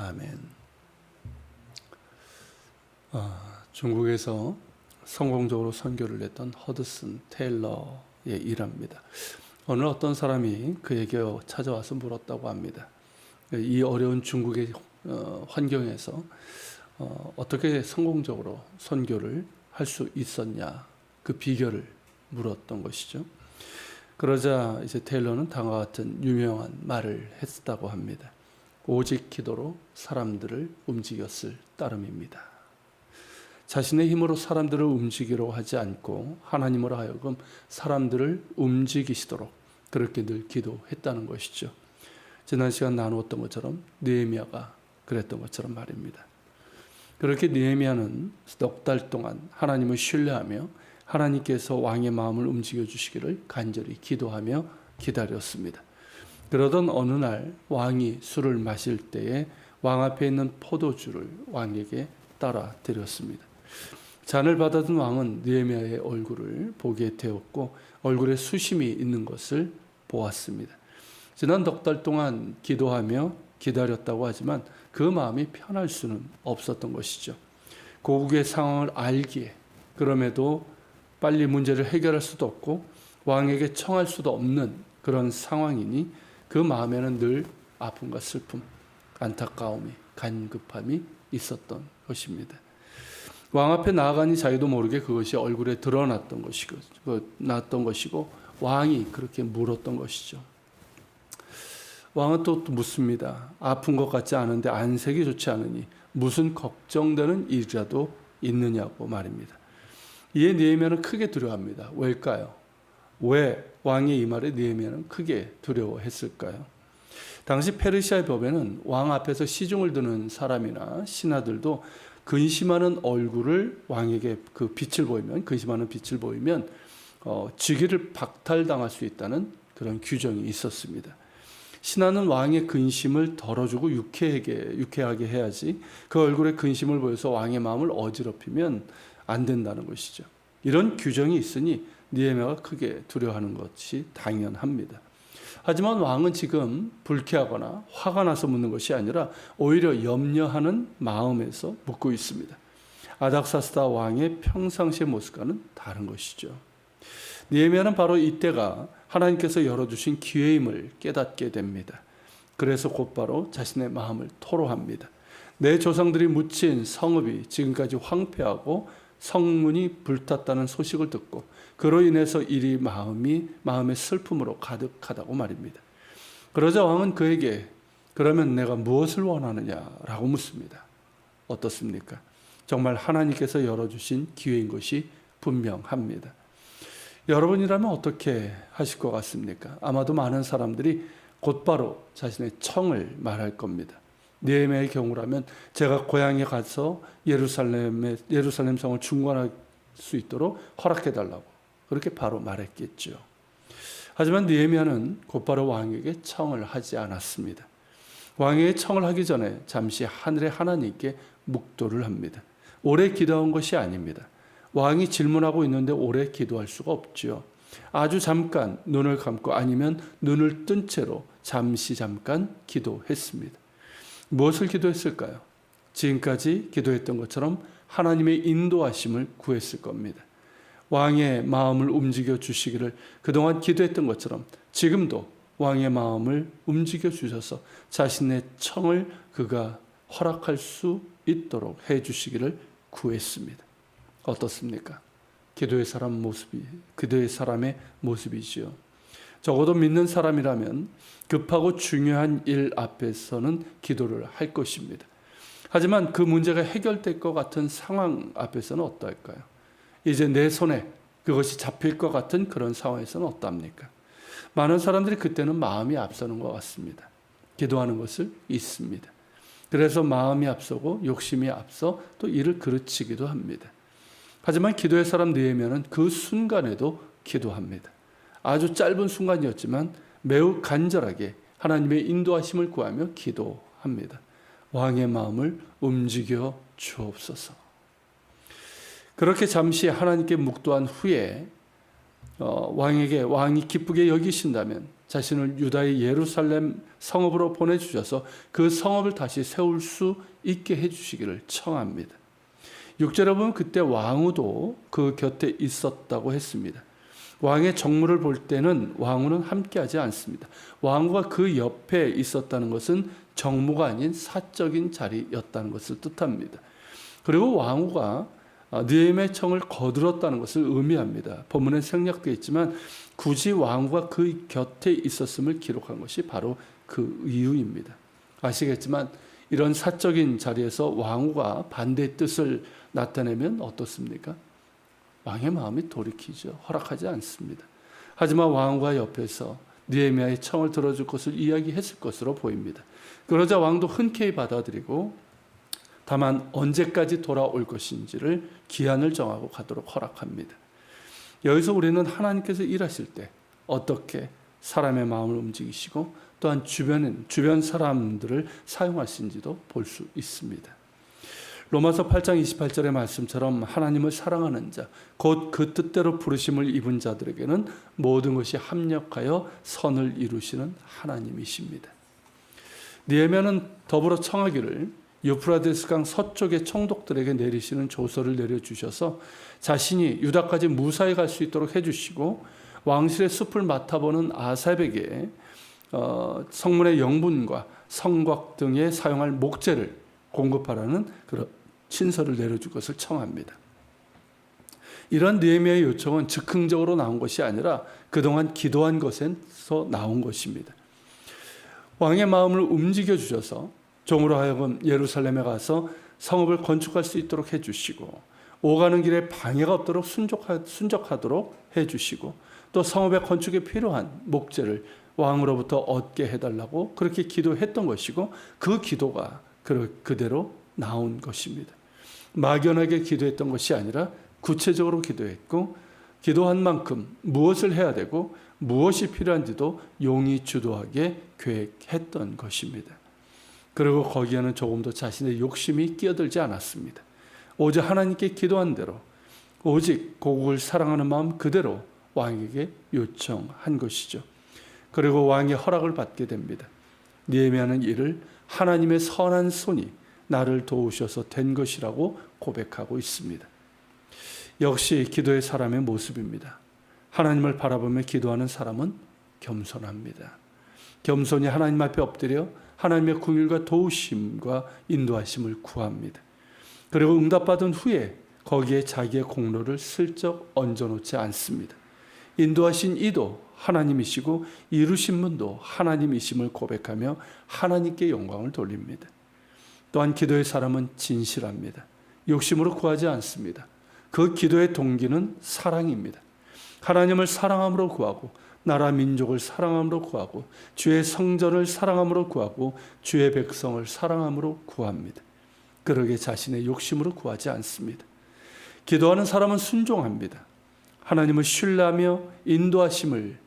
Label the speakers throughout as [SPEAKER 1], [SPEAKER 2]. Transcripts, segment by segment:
[SPEAKER 1] 아멘. 중국에서 성공적으로 선교를 했던 허드슨 테일러의 일화입니다. 오늘 어떤 사람이 그에게 찾아와서 물었다고 합니다. 이 어려운 중국의 환경에서 어떻게 성공적으로 선교를 할 수 있었냐, 그 비결을 물었던 것이죠. 그러자 이제 테일러는 다음과 같은 유명한 말을 했다고 합니다. 오직 기도로 사람들을 움직였을 따름입니다. 자신의 힘으로 사람들을 움직이려고 하지 않고 하나님으로 하여금 사람들을 움직이시도록 그렇게 늘 기도했다는 것이죠. 지난 시간 나누었던 것처럼 느헤미야가 그랬던 것처럼 말입니다. 그렇게 느헤미야는 넉 달 동안 하나님을 신뢰하며 하나님께서 왕의 마음을 움직여 주시기를 간절히 기도하며 기다렸습니다. 그러던 어느 날 왕이 술을 마실 때에 왕 앞에 있는 포도주를 왕에게 따라 드렸습니다. 잔을 받아든 왕은 느헤미야의 얼굴을 보게 되었고 얼굴에 수심이 있는 것을 보았습니다. 지난 넉 달 동안 기도하며 기다렸다고 하지만 그 마음이 편할 수는 없었던 것이죠. 고국의 상황을 알기에 그럼에도 빨리 문제를 해결할 수도 없고 왕에게 청할 수도 없는 그런 상황이니 그 마음에는 늘 아픔과 슬픔, 안타까움이, 간급함이 있었던 것입니다. 왕 앞에 나아가니 자기도 모르게 그것이 얼굴에 드러났던 것이고 왕이 그렇게 물었던 것이죠. 왕은 또 묻습니다. 아픈 것 같지 않은데 안색이 좋지 않으니 무슨 걱정되는 일이라도 있느냐고 말입니다. 이에 느헤미야는 크게 두려워합니다. 왜일까요? 왜 왕의 이 말에 느헤미야는 크게 두려워했을까요? 당시 페르시아의 법에는 왕 앞에서 시중을 드는 사람이나 신하들도 근심하는 얼굴을 왕에게 근심하는 빛을 보이면 직위를 박탈당할 수 있다는 그런 규정이 있었습니다. 신하는 왕의 근심을 덜어주고 유쾌하게 해야지 그 얼굴에 근심을 보여서 왕의 마음을 어지럽히면 안 된다는 것이죠. 이런 규정이 있으니 느헤미야가 크게 두려워하는 것이 당연합니다. 하지만 왕은 지금 불쾌하거나 화가 나서 묻는 것이 아니라 오히려 염려하는 마음에서 묻고 있습니다. 아닥사스다 왕의 평상시의 모습과는 다른 것이죠. 느헤미야는 바로 이때가 하나님께서 열어주신 기회임을 깨닫게 됩니다. 그래서 곧바로 자신의 마음을 토로합니다. 내 조상들이 묻힌 성읍이 지금까지 황폐하고 성문이 불탔다는 소식을 듣고 그로 인해서 일이 마음의 슬픔으로 가득하다고 말입니다. 그러자 왕은 그에게 그러면 내가 무엇을 원하느냐라고 묻습니다. 어떻습니까? 정말 하나님께서 열어주신 기회인 것이 분명합니다. 여러분이라면 어떻게 하실 것 같습니까? 아마도 많은 사람들이 곧바로 자신의 청을 말할 겁니다. 느헤미야의 경우라면 제가 고향에 가서 예루살렘 성을 중건할 수 있도록 허락해달라고 그렇게 바로 말했겠죠. 하지만 느헤미야는 곧바로 왕에게 청을 하지 않았습니다. 왕에게 청을 하기 전에 잠시 하늘의 하나님께 묵도를 합니다. 오래 기도한 것이 아닙니다. 왕이 질문하고 있는데 오래 기도할 수가 없죠. 아주 잠깐 눈을 감고 아니면 눈을 뜬 채로 잠깐 기도했습니다. 무엇을 기도했을까요? 지금까지 기도했던 것처럼 하나님의 인도하심을 구했을 겁니다. 왕의 마음을 움직여 주시기를 그동안 기도했던 것처럼 지금도 왕의 마음을 움직여 주셔서 자신의 청을 그가 허락할 수 있도록 해 주시기를 구했습니다. 어떻습니까? 기도의 사람의 모습이지요. 적어도 믿는 사람이라면 급하고 중요한 일 앞에서는 기도를 할 것입니다. 하지만 그 문제가 해결될 것 같은 상황 앞에서는 어떨까요? 이제 내 손에 그것이 잡힐 것 같은 그런 상황에서는 어떻습니까? 많은 사람들이 그때는 마음이 앞서는 것 같습니다. 기도하는 것을 잊습니다. 그래서 마음이 앞서고 욕심이 앞서 또 일을 그르치기도 합니다. 하지만 기도의 사람 느헤미야는 그 순간에도 기도합니다. 아주 짧은 순간이었지만 매우 간절하게 하나님의 인도하심을 구하며 기도합니다. 왕의 마음을 움직여 주옵소서. 그렇게 잠시 하나님께 묵도한 후에 왕이 기쁘게 여기신다면 자신을 유다의 예루살렘 성읍으로 보내주셔서 그 성읍을 다시 세울 수 있게 해주시기를 청합니다. 6절에 보면 그때 왕후도 그 곁에 있었다고 했습니다. 왕의 정무를 볼 때는 왕후는 함께하지 않습니다. 왕후가 그 옆에 있었다는 것은 정무가 아닌 사적인 자리였다는 것을 뜻합니다. 그리고 왕후가 느헤미야의 청을 거들었다는 것을 의미합니다. 본문에 생략되어 있지만 굳이 왕후가 그 곁에 있었음을 기록한 것이 바로 그 이유입니다. 아시겠지만 이런 사적인 자리에서 왕후가 반대의 뜻을 나타내면 어떻습니까? 왕의 마음이 돌이키죠. 허락하지 않습니다. 하지만 왕후가 옆에서 느헤미야의 청을 들어줄 것을 이야기했을 것으로 보입니다. 그러자 왕도 흔쾌히 받아들이고 다만 언제까지 돌아올 것인지를 기한을 정하고 가도록 허락합니다. 여기서 우리는 하나님께서 일하실 때 어떻게 사람의 마음을 움직이시고 또한 주변 사람들을 사용하신지도 볼 수 있습니다. 로마서 8장 28절의 말씀처럼 하나님을 사랑하는 자, 곧 그 뜻대로 부르심을 입은 자들에게는 모든 것이 합력하여 선을 이루시는 하나님이십니다. 느헤미야는 더불어 청하기를 유프라데스 강 서쪽의 총독들에게 내리시는 조서를 내려주셔서 자신이 유다까지 무사히 갈 수 있도록 해주시고 왕실의 숲을 맡아보는 아삽에게 성문의 영분과 성곽 등에 사용할 목재를 공급하라는 그런 친서를 내려줄 것을 청합니다. 이런 느헤미야의 요청은 즉흥적으로 나온 것이 아니라 그동안 기도한 것에서 나온 것입니다. 왕의 마음을 움직여 주셔서 종으로 하여금 예루살렘에 가서 성읍을 건축할 수 있도록 해주시고 오가는 길에 방해가 없도록 순적하도록 해주시고 또 성읍의 건축에 필요한 목재를 왕으로부터 얻게 해달라고 그렇게 기도했던 것이고 그 기도가 그대로 나온 것입니다. 막연하게 기도했던 것이 아니라 구체적으로 기도했고 기도한 만큼 무엇을 해야 되고 무엇이 필요한지도 용이 주도하게 계획했던 것입니다. 그리고 거기에는 조금도 자신의 욕심이 끼어들지 않았습니다. 오직 하나님께 기도한 대로 오직 고국을 사랑하는 마음 그대로 왕에게 요청한 것이죠. 그리고 왕의 허락을 받게 됩니다. 느헤미야는 이를 하나님의 선한 손이 나를 도우셔서 된 것이라고 고백하고 있습니다. 역시 기도의 사람의 모습입니다. 하나님을 바라보며 기도하는 사람은 겸손합니다. 겸손히 하나님 앞에 엎드려 하나님의 긍휼과 도우심과 인도하심을 구합니다. 그리고 응답받은 후에 거기에 자기의 공로를 슬쩍 얹어놓지 않습니다. 인도하신 이도 하나님이시고 이루신 분도 하나님이심을 고백하며 하나님께 영광을 돌립니다. 또한 기도의 사람은 진실합니다. 욕심으로 구하지 않습니다. 그 기도의 동기는 사랑입니다. 하나님을 사랑함으로 구하고 나라 민족을 사랑함으로 구하고 주의 성전을 사랑함으로 구하고 주의 백성을 사랑함으로 구합니다. 그러게 자신의 욕심으로 구하지 않습니다. 기도하는 사람은 순종합니다. 하나님을 신뢰하며 인도하심을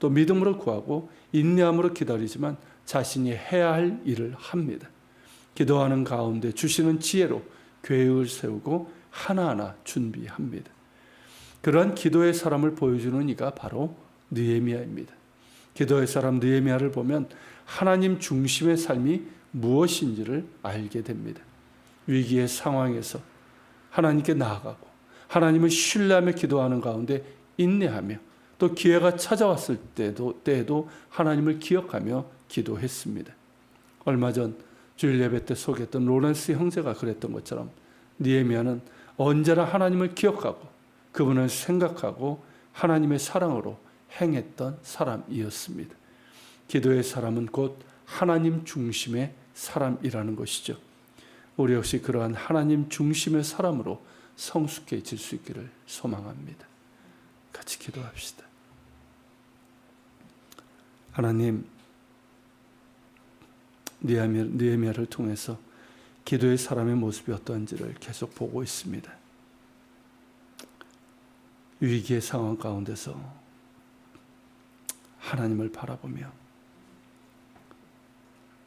[SPEAKER 1] 또 믿음으로 구하고 인내함으로 기다리지만 자신이 해야 할 일을 합니다. 기도하는 가운데 주시는 지혜로 계획을 세우고 하나하나 준비합니다. 그러한 기도의 사람을 보여주는 이가 바로 느헤미야입니다. 기도의 사람 느헤미야를 보면 하나님 중심의 삶이 무엇인지를 알게 됩니다. 위기의 상황에서 하나님께 나아가고 하나님을 신뢰하며 기도하는 가운데 인내하며 또 기회가 찾아왔을 때에도 하나님을 기억하며 기도했습니다. 얼마 전 주일 예배 때 소개했던 로렌스 형제가 그랬던 것처럼 느헤미야는 언제나 하나님을 기억하고 그분을 생각하고 하나님의 사랑으로 행했던 사람이었습니다. 기도의 사람은 곧 하나님 중심의 사람이라는 것이죠. 우리 역시 그러한 하나님 중심의 사람으로 성숙해질 수 있기를 소망합니다. 같이 기도합시다. 하나님, 느헤미야를 통해서 기도의 사람의 모습이 어떠한지를 계속 보고 있습니다. 위기의 상황 가운데서 하나님을 바라보며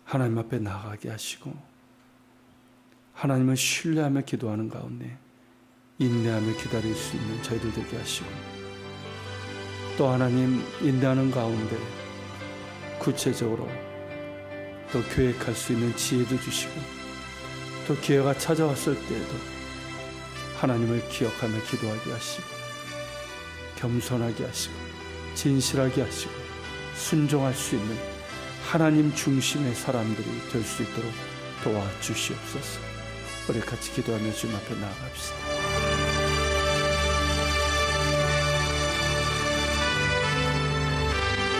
[SPEAKER 1] 하나님 앞에 나아가게 하시고 하나님을 신뢰하며 기도하는 가운데 인내하며 기다릴 수 있는 저희들 되게 하시고 또 하나님 인내하는 가운데 구체적으로 또 계획할 수 있는 지혜도 주시고 또 기회가 찾아왔을 때에도 하나님을 기억하며 기도하게 하시고 겸손하게 하시고 진실하게 하시고 순종할 수 있는 하나님 중심의 사람들이 될 수 있도록 도와주시옵소서. 우리 같이 기도하며 주님 앞에 나아갑시다.